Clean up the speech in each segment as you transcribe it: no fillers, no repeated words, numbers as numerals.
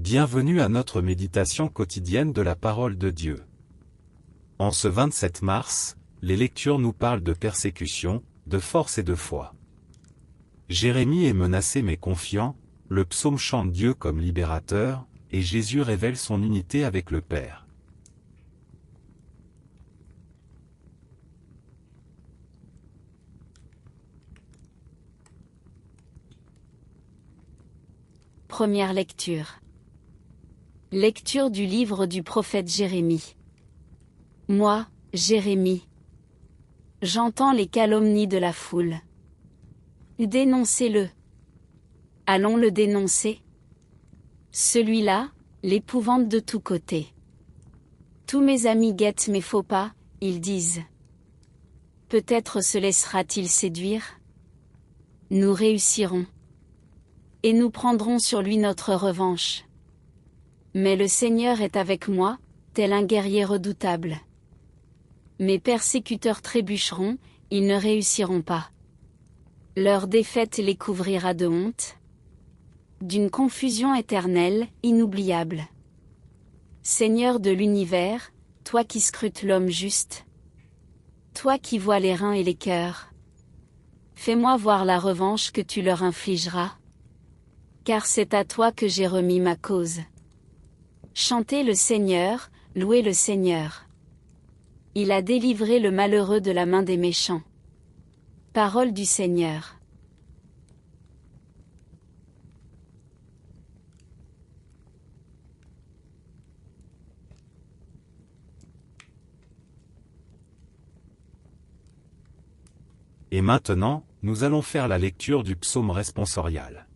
Bienvenue à notre méditation quotidienne de la parole de Dieu. En ce 27 mars, les lectures nous parlent de persécution, de force et de foi. Jérémie est menacé mais confiant, le psaume chante Dieu comme libérateur, et Jésus révèle son unité avec le Père. Première lecture. Lecture du livre du prophète Jérémie. Moi, Jérémie, j'entends les calomnies de la foule. Dénoncez-le. Allons le dénoncer. Celui-là, l'épouvante de tous côtés. Tous mes amis guettent mes faux pas, ils disent. Peut-être se laissera-t-il séduire? Nous réussirons. Et nous prendrons sur lui notre revanche. Mais le Seigneur est avec moi, tel un guerrier redoutable. Mes persécuteurs trébucheront, ils ne réussiront pas. Leur défaite les couvrira de honte, d'une confusion éternelle, inoubliable. Seigneur de l'univers, toi qui scrutes l'homme juste, toi qui vois les reins et les cœurs, fais-moi voir la revanche que tu leur infligeras, car c'est à toi que j'ai remis ma cause. Chantez le Seigneur, louez le Seigneur. Il a délivré le malheureux de la main des méchants. Parole du Seigneur. Et maintenant, nous allons faire la lecture du psaume responsorial.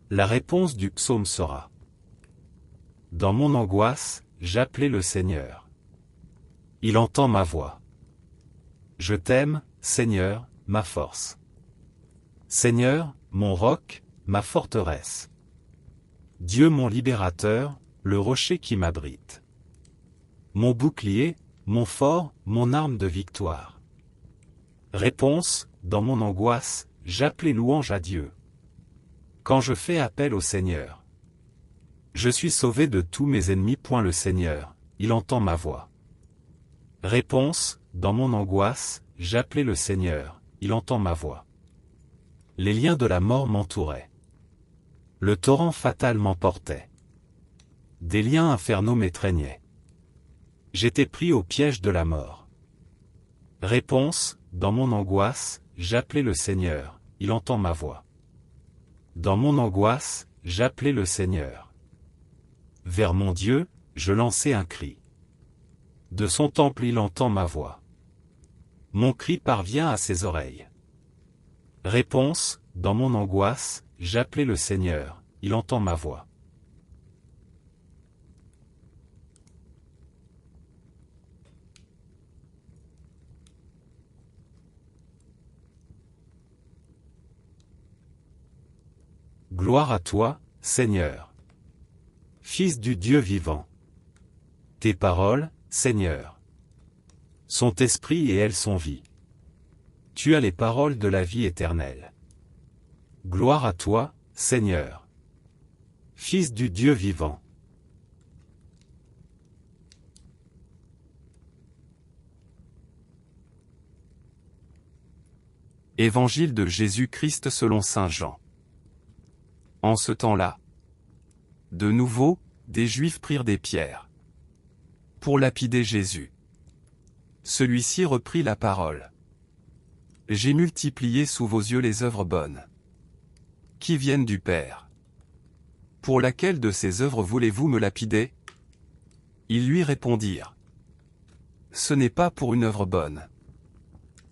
La réponse du psaume sera: dans mon angoisse, j'appelais le Seigneur. Il entend ma voix. Je t'aime, Seigneur, ma force. Seigneur, mon roc, ma forteresse. Dieu mon libérateur, le rocher qui m'abrite. Mon bouclier, mon fort, mon arme de victoire. Réponse: dans mon angoisse, j'appelais louange à Dieu. Quand je fais appel au Seigneur. Je suis sauvé de tous mes ennemis. Le Seigneur, il entend ma voix. Réponse: dans mon angoisse, j'appelais le Seigneur, il entend ma voix. Les liens de la mort m'entouraient. Le torrent fatal m'emportait. Des liens infernaux m'étreignaient. J'étais pris au piège de la mort. Réponse: dans mon angoisse, j'appelais le Seigneur, il entend ma voix. Dans mon angoisse, j'appelais le Seigneur. Vers mon Dieu, je lançai un cri. De son temple il entend ma voix. Mon cri parvient à ses oreilles. Réponse: dans mon angoisse, j'appelais le Seigneur, il entend ma voix. Gloire à toi, Seigneur. Fils du Dieu vivant. Tes paroles, Seigneur, sont esprit et elles sont vie. Tu as les paroles de la vie éternelle. Gloire à toi, Seigneur. Fils du Dieu vivant. Évangile de Jésus-Christ selon saint Jean. En ce temps-là, de nouveau, des Juifs prirent des pierres pour lapider Jésus. Celui-ci reprit la parole. J'ai multiplié sous vos yeux les œuvres bonnes qui viennent du Père. Pour laquelle de ces œuvres voulez-vous me lapider? Ils lui répondirent: ce n'est pas pour une œuvre bonne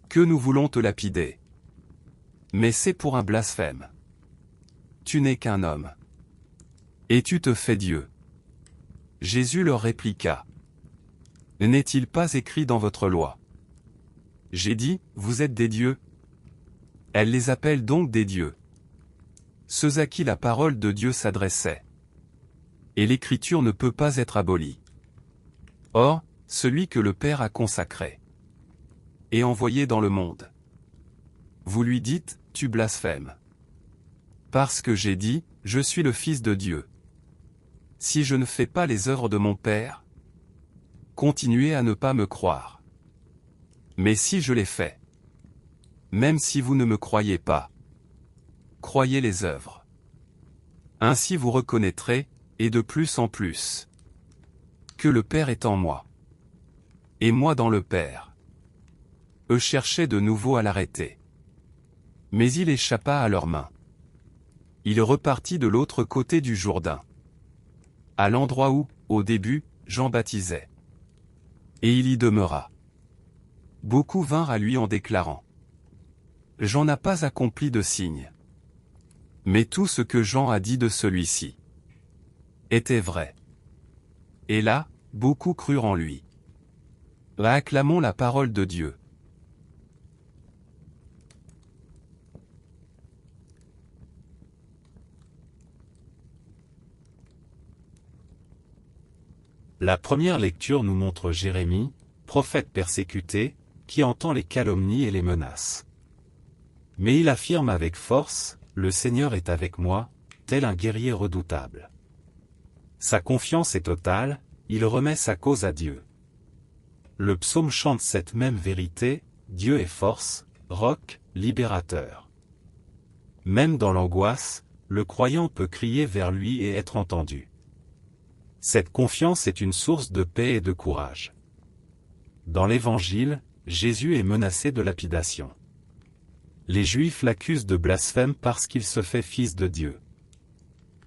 que nous voulons te lapider, mais c'est pour un blasphème. Tu n'es qu'un homme, et tu te fais Dieu. Jésus leur répliqua: n'est-il pas écrit dans votre loi? J'ai dit, vous êtes des dieux. Elle les appelle donc des dieux, ceux à qui la parole de Dieu s'adressait. Et l'écriture ne peut pas être abolie. Or, celui que le Père a consacré et envoyé dans le monde, vous lui dites, tu blasphèmes. Parce que j'ai dit, je suis le Fils de Dieu. Si je ne fais pas les œuvres de mon Père, continuez à ne pas me croire. Mais si je les fais, même si vous ne me croyez pas, croyez les œuvres. Ainsi vous reconnaîtrez, et de plus en plus, que le Père est en moi, et moi dans le Père. Eux cherchaient de nouveau à l'arrêter. Mais il échappa à leurs mains. Il repartit de l'autre côté du Jourdain, à l'endroit où, au début, Jean baptisait. Et il y demeura. Beaucoup vinrent à lui en déclarant: Jean n'a pas accompli de signe. Mais tout ce que Jean a dit de celui-ci était vrai. Et là, beaucoup crurent en lui. Acclamons la parole de Dieu. La première lecture nous montre Jérémie, prophète persécuté, qui entend les calomnies et les menaces. Mais il affirme avec force: le Seigneur est avec moi, tel un guerrier redoutable. Sa confiance est totale, il remet sa cause à Dieu. Le psaume chante cette même vérité: Dieu est force, roc, libérateur. Même dans l'angoisse, le croyant peut crier vers lui et être entendu. Cette confiance est une source de paix et de courage. Dans l'Évangile, Jésus est menacé de lapidation. Les Juifs l'accusent de blasphème parce qu'il se fait fils de Dieu.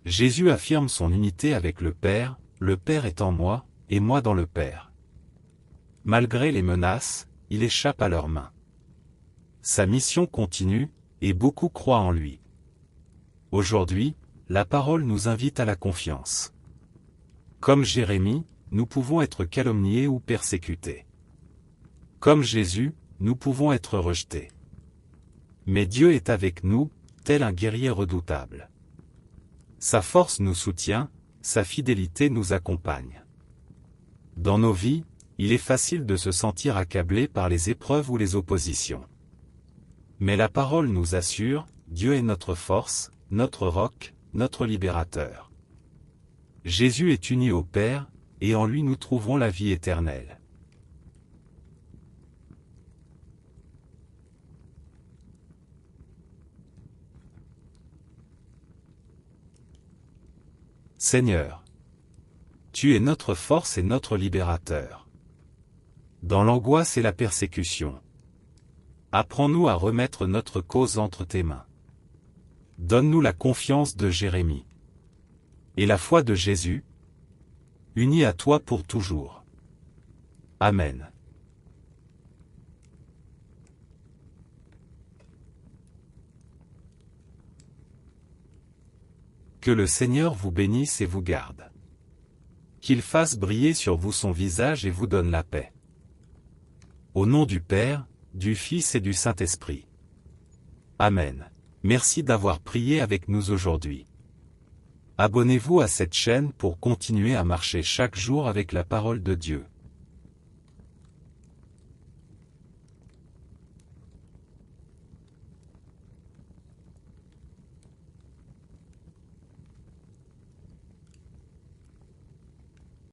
Jésus affirme son unité avec le Père est en moi, et moi dans le Père. Malgré les menaces, il échappe à leurs mains. Sa mission continue, et beaucoup croient en lui. Aujourd'hui, la parole nous invite à la confiance. Comme Jérémie, nous pouvons être calomniés ou persécutés. Comme Jésus, nous pouvons être rejetés. Mais Dieu est avec nous, tel un guerrier redoutable. Sa force nous soutient, sa fidélité nous accompagne. Dans nos vies, il est facile de se sentir accablé par les épreuves ou les oppositions. Mais la parole nous assure: Dieu est notre force, notre roc, notre libérateur. Jésus est uni au Père, et en lui nous trouvons la vie éternelle. Seigneur, tu es notre force et notre libérateur. Dans l'angoisse et la persécution, apprends-nous à remettre notre cause entre tes mains. Donne-nous la confiance de Jérémie et la foi de Jésus, unis à toi pour toujours. Amen. Que le Seigneur vous bénisse et vous garde. Qu'il fasse briller sur vous son visage et vous donne la paix. Au nom du Père, du Fils et du Saint-Esprit. Amen. Merci d'avoir prié avec nous aujourd'hui. Abonnez-vous à cette chaîne pour continuer à marcher chaque jour avec la parole de Dieu.